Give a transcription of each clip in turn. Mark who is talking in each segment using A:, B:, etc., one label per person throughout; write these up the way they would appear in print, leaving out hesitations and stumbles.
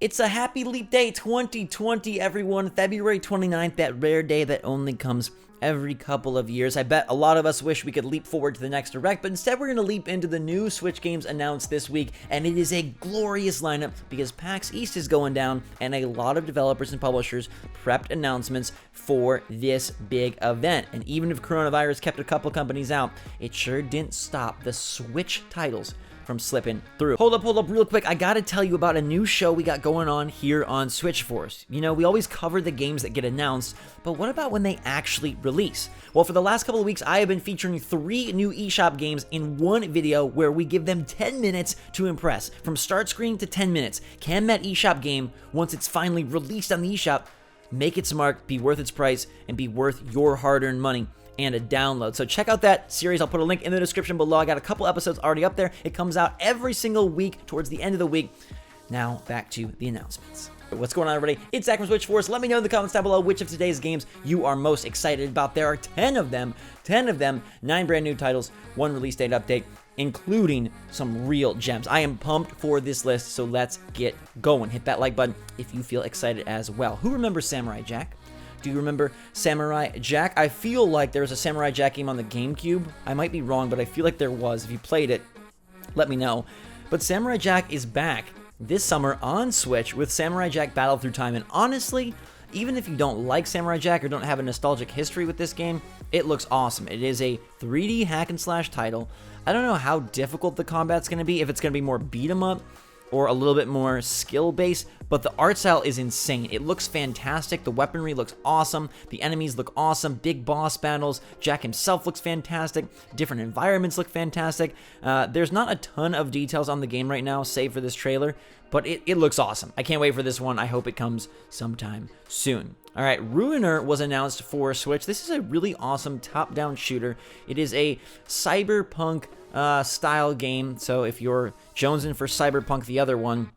A: It's a happy leap day 2020, everyone. February 29th, that rare day that only comes every couple of years. I bet a lot of us wish we could leap forward to the next direct, but instead we're going to leap into the new Switch games announced this week, and it is a glorious lineup because PAX East is going down, and a lot of developers and publishers prepped announcements for this big event. And even if coronavirus kept a couple companies out, it sure didn't stop the Switch titles from slipping through. Hold up real quick. I gotta tell you about a new show we got going on here on SwitchForce. You know, we always cover the games that get announced, but what about when they actually release? Well, for the last couple of weeks, I have been featuring 3 new eShop games in one video where we give them 10 minutes to impress. From start screen to 10 minutes. Can that eShop game, once it's finally released on the eShop, make its mark, be worth its price, and be worth your hard-earned money and a download? So check out that series. I'll put a link in the description below. I got a couple episodes already up there. It comes out every single week towards the end of the week. Now back to the announcements. What's going on, everybody? It's Zach from SwitchForce. Let me know in the comments down below which of today's games you are most excited about. There are 10 of them, 9 brand new titles, 1 release date update, including some real gems. I am pumped for this list, so let's get going. Hit that like button if you feel excited as well. Who remembers Samurai Jack? Do you remember Samurai Jack? I feel like there was a Samurai Jack game on the GameCube. I might be wrong, but I feel like there was. If you played it, let me know. But Samurai Jack is back this summer on Switch with Samurai Jack Battle Through Time. And honestly, even if you don't like Samurai Jack or don't have a nostalgic history with this game, it looks awesome. It is a 3D hack and slash title. I don't know how difficult the combat's going to be, if it's going to be more beat 'em up or a little bit more skill-based, but the art style is insane. It looks fantastic. The weaponry looks awesome. The enemies look awesome. Big boss battles. Jack himself looks fantastic. Different environments look fantastic. There's not a ton of details on the game right now, save for this trailer, but it looks awesome. I can't wait for this one. I hope it comes sometime soon. All right, Ruiner was announced for Switch. This is a really awesome top-down shooter. It is a cyberpunk style game, so if you're jonesing for Cyberpunk, the other one,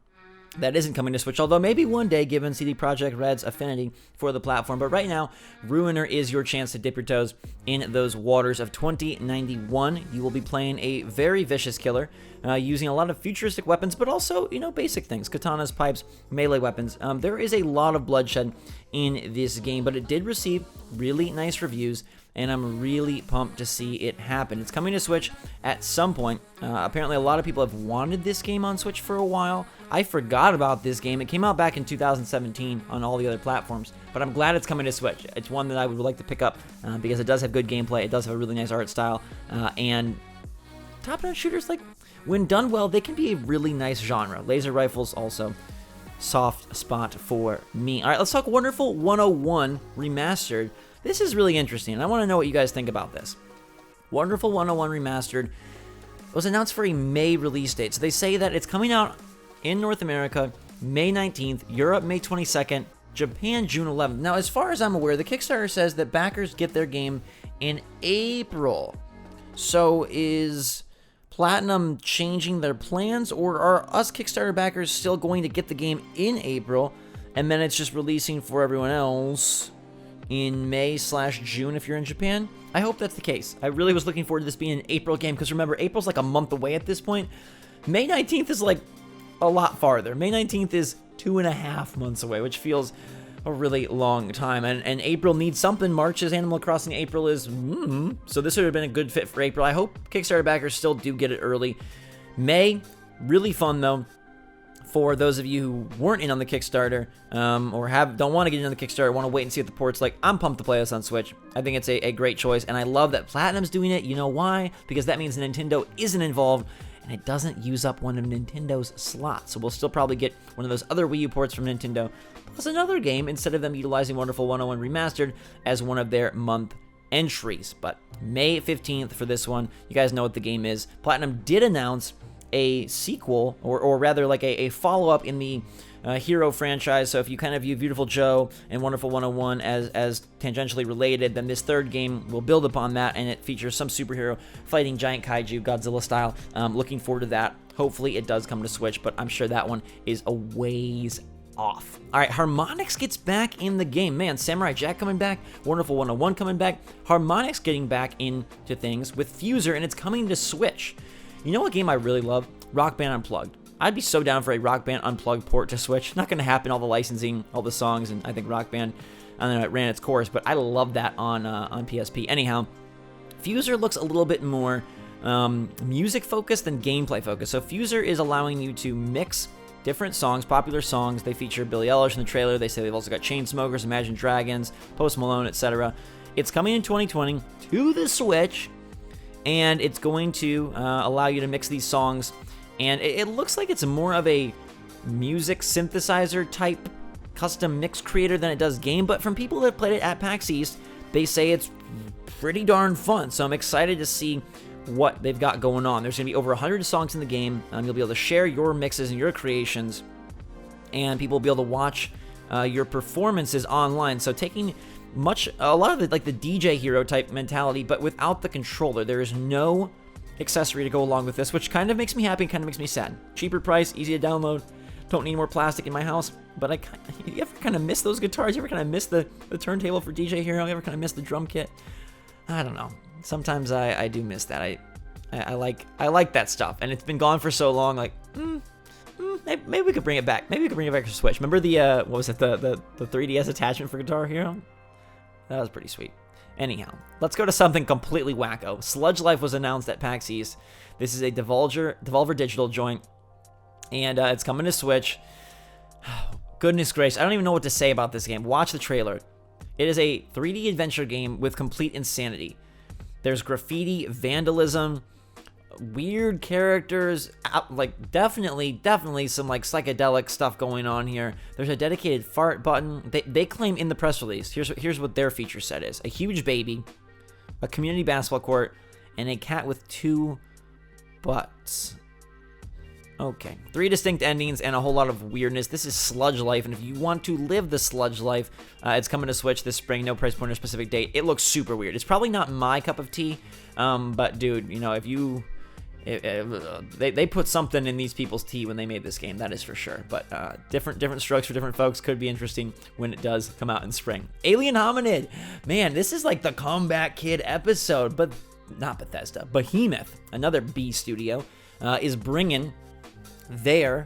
A: that isn't coming to Switch, although maybe one day given CD Projekt Red's affinity for the platform. But right now, Ruiner is your chance to dip your toes in those waters of 2091. You will be playing a very vicious killer, using a lot of futuristic weapons, but also, you know, basic things, katanas, pipes, melee weapons. There is a lot of bloodshed in this game, but it did receive really nice reviews, and I'm really pumped to see it happen. It's coming to Switch at some point. Apparently, a lot of people have wanted this game on Switch for a while. I forgot about this game. It came out back in 2017 on all the other platforms, but I'm glad it's coming to Switch. It's one that I would like to pick up because it does have good gameplay. It does have a really nice art style, and top-down shooters, like, when done well, they can be a really nice genre. Laser rifles also soft spot for me. All right, let's talk Wonderful 101 Remastered. This is really interesting, and I want to know what you guys think about this. Wonderful 101 Remastered was announced for a May release date. So they say that it's coming out in North America May 19th, Europe May 22nd, Japan June 11th. Now, as far as I'm aware, the Kickstarter says that backers get their game in April. So is Platinum changing their plans, or are us Kickstarter backers still going to get the game in April, and then it's just releasing for everyone else in May/June if you're in Japan? I hope that's the case. I really was looking forward to this being an April game, because remember, April's like a month away at this point. May 19th is like a lot farther. May 19th is 2.5 months away, which feels a really long time. And April needs something. March is Animal Crossing. April is... So this would have been a good fit for April. I hope Kickstarter backers still do get it early. May, really fun though. For those of you who weren't in on the Kickstarter, or don't want to get in on the Kickstarter, want to wait and see what the port's like, I'm pumped to play this on Switch. I think it's a great choice, and I love that Platinum's doing it. You know why? Because that means Nintendo isn't involved, and it doesn't use up one of Nintendo's slots. So we'll still probably get one of those other Wii U ports from Nintendo, plus another game, instead of them utilizing Wonderful 101 Remastered as one of their month entries. But May 15th for this one. You guys know what the game is. Platinum did announce a sequel, or rather like a follow-up in the Hero franchise. So if you kind of view Beautiful Joe and Wonderful 101 as tangentially related, then this third game will build upon that, and it features some superhero fighting giant kaiju, Godzilla style. Looking forward to that. Hopefully it does come to Switch, but I'm sure that one is a ways off. All right, Harmonix gets back in the game. Man, Samurai Jack coming back, Wonderful 101 coming back, Harmonix getting back into things with Fuser, and it's coming to Switch. You know what game I really love? Rock Band Unplugged. I'd be so down for a Rock Band Unplugged port to Switch. Not going to happen, all the licensing, all the songs, and I think Rock Band, I don't know, it ran its course, but I love that on PSP. Anyhow, Fuser looks a little bit more music focused than gameplay focused. So Fuser is allowing you to mix different songs, popular songs. They feature Billie Eilish in the trailer. They say they've also got Chainsmokers, Imagine Dragons, Post Malone, etc. It's coming in 2020 to the Switch, and it's going to allow you to mix these songs. And it looks like it's more of a music synthesizer type custom mix creator than it does game. But from people that played it at PAX East, they say it's pretty darn fun. So I'm excited to see what they've got going on. There's going to be over 100 songs in the game. You'll be able to share your mixes and your creations, and people will be able to watch your performances online. So taking a lot of it like the DJ Hero type mentality, but without the controller. There is no accessory to go along with this, which kind of makes me happy and kind of makes me sad. Cheaper price, easy to download. Don't need more plastic in my house. But you ever kind of miss those guitars? You ever kind of miss the turntable for DJ Hero? You ever kind of miss the drum kit? I don't know. Sometimes I do miss that. I like that stuff, and it's been gone for so long. Like, maybe we could bring it back. Maybe we could bring it back to Switch. Remember the what was it? The 3DS attachment for Guitar Hero? That was pretty sweet. Anyhow, let's go to something completely wacko. Sludge Life was announced at PAX East. This is a Devolver Digital joint, and it's coming to Switch. Goodness gracious, I don't even know what to say about this game. Watch the trailer. It is a 3D adventure game with complete insanity. There's graffiti, vandalism, weird characters, like definitely some like psychedelic stuff going on here. There's a dedicated fart button. They claim in the press release, here's what their feature set is: a huge baby, a community basketball court, and a cat with 2 butts. Okay, 3 distinct endings and a whole lot of weirdness. This is Sludge Life, and if you want to live the Sludge Life, it's coming to Switch this spring. No price point or specific date. It looks super weird. It's probably not my cup of tea, but dude, you know, they put something in these people's tea when they made this game, that is for sure. But different strokes for different folks. Could be interesting when it does come out in spring. Alien Hominid, man, this is like the Comeback Kid episode, but not Bethesda. Behemoth, another B studio, is bringing their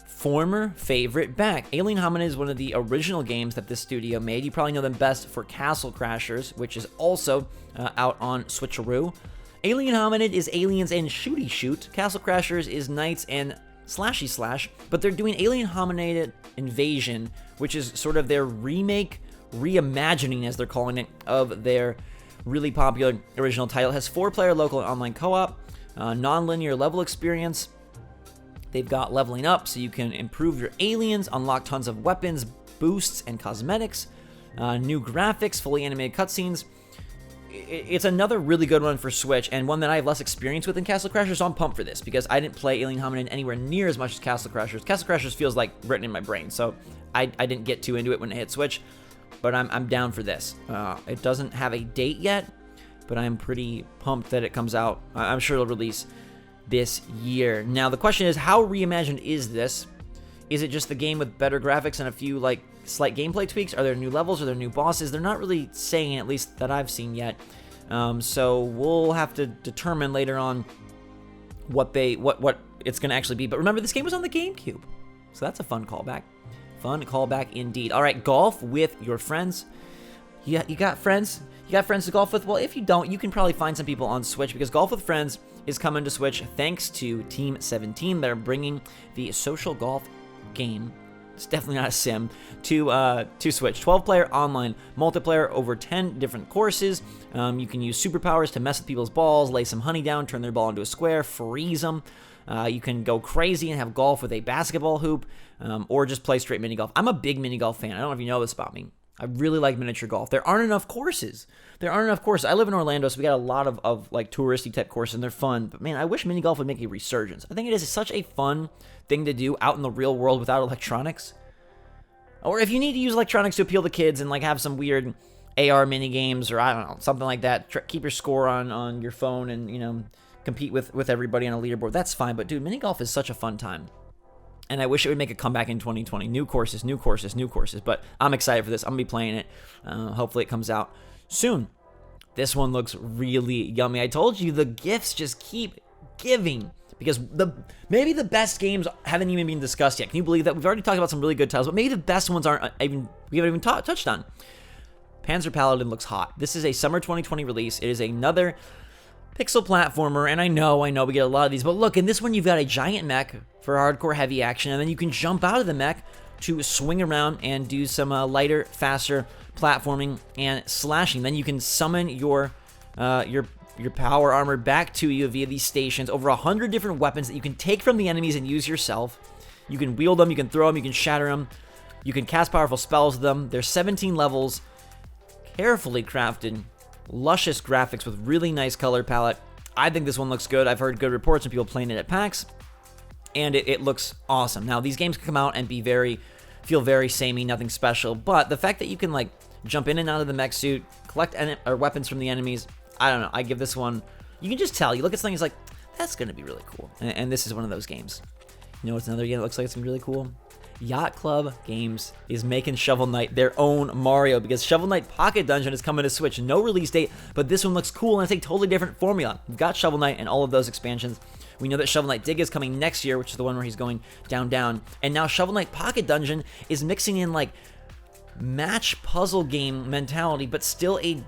A: former favorite back. Alien Hominid is one of the original games that this studio made. You probably know them best for Castle Crashers, which is also out on Switcheroo. Alien Hominid is aliens and shooty shoot. Castle Crashers is knights and slashy slash, but they're doing Alien Hominid Invasion, which is sort of their remake, reimagining as they're calling it, of their really popular original title. It has 4-player local and online co-op, non-linear level experience. They've got leveling up so you can improve your aliens, unlock tons of weapons, boosts, and cosmetics, new graphics, fully animated cutscenes. It's another really good one for Switch, and one that I have less experience with than Castle Crashers, so I'm pumped for this, because I didn't play Alien Hominid anywhere near as much as Castle Crashers. Castle Crashers feels like written in my brain, so I didn't get too into it when it hit Switch, but I'm down for this. It doesn't have a date yet, but I'm pretty pumped that it comes out. I'm sure it'll release this year. Now, the question is, how reimagined is this? Is it just the game with better graphics and a few like slight gameplay tweaks? Are there new levels? Are there new bosses? They're not really saying, at least that I've seen yet. So we'll have to determine later on what it's going to actually be. But remember, this game was on the GameCube, so that's a fun callback. Fun callback indeed. All right, golf with your friends. You got friends? You got friends to golf with? Well, if you don't, you can probably find some people on Switch, because Golf with Friends is coming to Switch thanks to Team 17. They're bringing the social golf game, it's definitely not a sim, to Switch. 12-player online multiplayer, over 10 different courses. You can use superpowers to mess with people's balls, lay some honey down, turn their ball into a square, freeze them. You can go crazy and have golf with a basketball hoop, or just play straight mini golf. I'm a big mini golf fan. I don't know if you know this about me. I really like miniature golf. There aren't enough courses. I live in Orlando, so we got a lot of like touristy type courses, and they're fun. But man, I wish mini golf would make a resurgence. I think it is such a fun thing to do out in the real world without electronics. Or if you need to use electronics to appeal to kids and like have some weird AR mini games, or I don't know, something like that. Keep your score on your phone and, you know, compete with everybody on a leaderboard. That's fine. But dude, mini golf is such a fun time. And I wish it would make a comeback in 2020. New courses. But I'm excited for this. I'm going to be playing it. Hopefully it comes out soon. This one looks really yummy. I told you, the gifts just keep giving. because maybe the best games haven't even been discussed yet. Can you believe that? We've already talked about some really good titles, but maybe the best ones we haven't even touched on. Panzer Paladin looks hot. This is a summer 2020 release. It is another pixel platformer, and I know we get a lot of these, but look, in this one you've got a giant mech for hardcore heavy action, and then you can jump out of the mech to swing around and do some lighter, faster platforming and slashing. Then you can summon your power armor back to you via these stations. Over 100 different weapons that you can take from the enemies and use yourself. You can wield them, you can throw them, you can shatter them, you can cast powerful spells with them. There's 17 levels, carefully crafted, luscious graphics with really nice color palette. I think this one looks good. I've heard good reports from people playing it at PAX, and it looks awesome. Now, these games can come out and feel very samey, nothing special, but the fact that you can like jump in and out of the mech suit, collect weapons from the enemies, I don't know. I give this one, you can just tell. You look at something, it's like, that's going to be really cool. And this is one of those games. You know what's another game that looks like it's going to be really cool? Yacht Club Games is making Shovel Knight their own Mario, because Shovel Knight Pocket Dungeon is coming to Switch. No release date, but this one looks cool, and it's a totally different formula. We've got Shovel Knight and all of those expansions. We know that Shovel Knight Dig is coming next year, which is the one where he's going down. And now Shovel Knight Pocket Dungeon is mixing in like match puzzle game mentality, but still a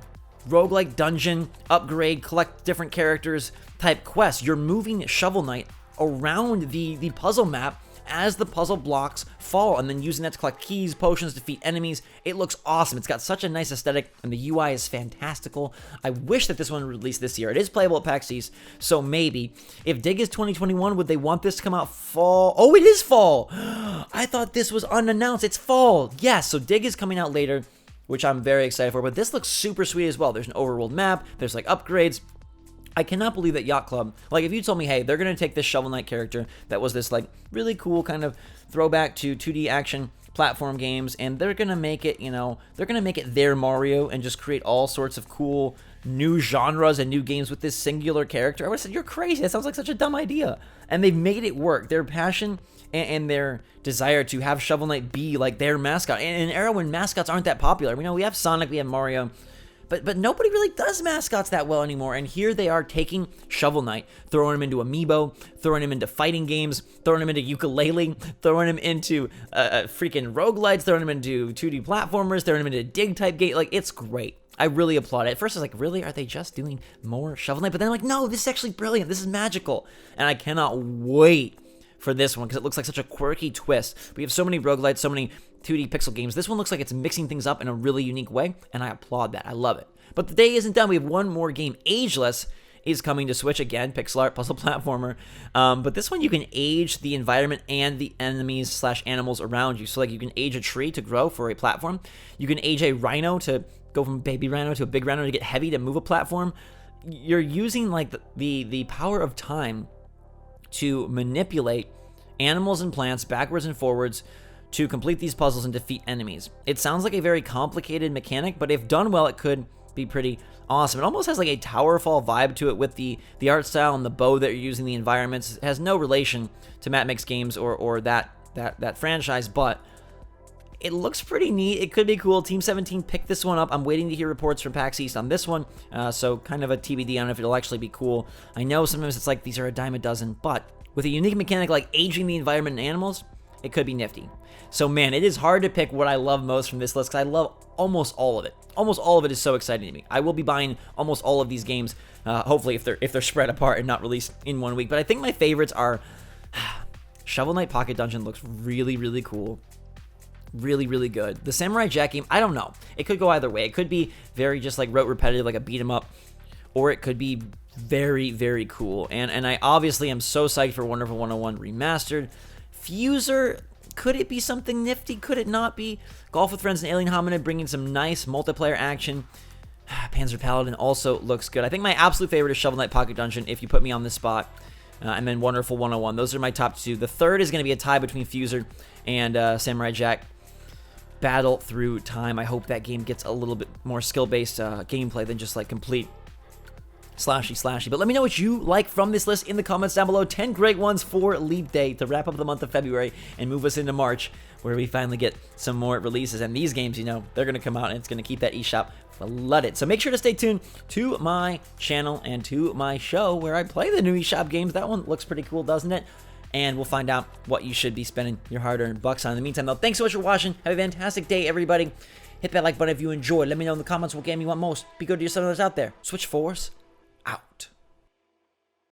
A: roguelike dungeon, upgrade, collect different characters type quest. You're moving Shovel Knight around the puzzle map as the puzzle blocks fall, and then using that to collect keys, potions, defeat enemies. It looks awesome. It's got such a nice aesthetic, and the UI is fantastical. I wish that this one would release this year. It is playable at PAX East, so maybe. If Dig is 2021, would they want this to come out fall? Oh, it is fall! I thought this was unannounced. It's fall! Yes, so Dig is coming out later, which I'm very excited for, but this looks super sweet as well. There's an overworld map, there's like upgrades. I cannot believe that Yacht Club, like if you told me, hey, they're going to take this Shovel Knight character that was this like really cool kind of throwback to 2D action platform games, and they're going to make it, they're going to make it their Mario and just create all sorts of cool new genres and new games with this singular character, I would have said, you're crazy. That sounds like such a dumb idea. And they've made it work. Their passion and their desire to have Shovel Knight be like their mascot. In an era when mascots aren't that popular. We have Sonic, we have Mario, but nobody really does mascots that well anymore. And here they are taking Shovel Knight, throwing him into Amiibo, throwing him into fighting games, throwing him into ukulele, throwing him into freaking roguelites, throwing him into 2D platformers, throwing him into dig type game. Like, it's great. I really applaud it. At first I was like, really? Are they just doing more Shovel Knight? But then I'm like, no, this is actually brilliant. This is magical. And I cannot wait for this one because it looks like such a quirky twist. We have so many roguelites, so many 2D pixel games. This one looks like it's mixing things up in a really unique way, and I applaud that. I love it. But the day isn't done. We have one more game. Ageless is coming to Switch again, pixel art puzzle platformer. But this one you can age the environment and the enemies / animals around you. So like you can age a tree to grow for a platform. You can age a rhino to go from baby rhino to a big rhino to get heavy to move a platform. You're using like the power of time to manipulate animals and plants backwards and forwards to complete these puzzles and defeat enemies. It sounds like a very complicated mechanic, but if done well, it could be pretty awesome. It almost has like a Towerfall vibe to it with the art style and the bow that you're using, the environments. It has no relation to Matt Makes Games or that franchise, but it looks pretty neat. It could be cool. Team 17 picked this one up. I'm waiting to hear reports from PAX East on this one, so kind of a TBD on if it'll actually be cool. I know sometimes it's like these are a dime a dozen, but with a unique mechanic like aging the environment and animals, it could be nifty. So man, it is hard to pick what I love most from this list because I love almost all of it. Almost all of it is so exciting to me. I will be buying almost all of these games, hopefully if they're spread apart and not released in one week. But I think my favorites are Shovel Knight Pocket Dungeon looks really, really cool. Really, really good. The Samurai Jack game, I don't know. It could go either way. It could be very just like rote repetitive, like a beat 'em up, or it could be very, very cool. And I obviously am so psyched for Wonderful 101 Remastered. Fuser, could it be something nifty? Could it not be? Golf with Friends and Alien Hominid bringing some nice multiplayer action. Panzer Paladin also looks good. I think my absolute favorite is Shovel Knight Pocket Dungeon if you put me on this spot. And then Wonderful 101. Those are my top two. The third is going to be a tie between Fuser and Samurai Jack. Battle Through Time. I hope that game gets a little bit more skill-based gameplay than just like complete slashy. But let me know what you like from this list in the comments down below. 10 great ones for Leap Day to wrap up the month of February and move us into March, where we finally get some more releases. And these games, you know, they're going to come out and it's going to keep that eShop flooded. So make sure to stay tuned to my channel and to my show where I play the new eShop games. That one looks pretty cool, doesn't it? And we'll find out what you should be spending your hard-earned bucks on. In the meantime, though, thanks so much for watching. Have a fantastic day, everybody. Hit that like button if you enjoyed. Let me know in the comments what game you want most. Be good to yourself and others out there. SwitchForce out.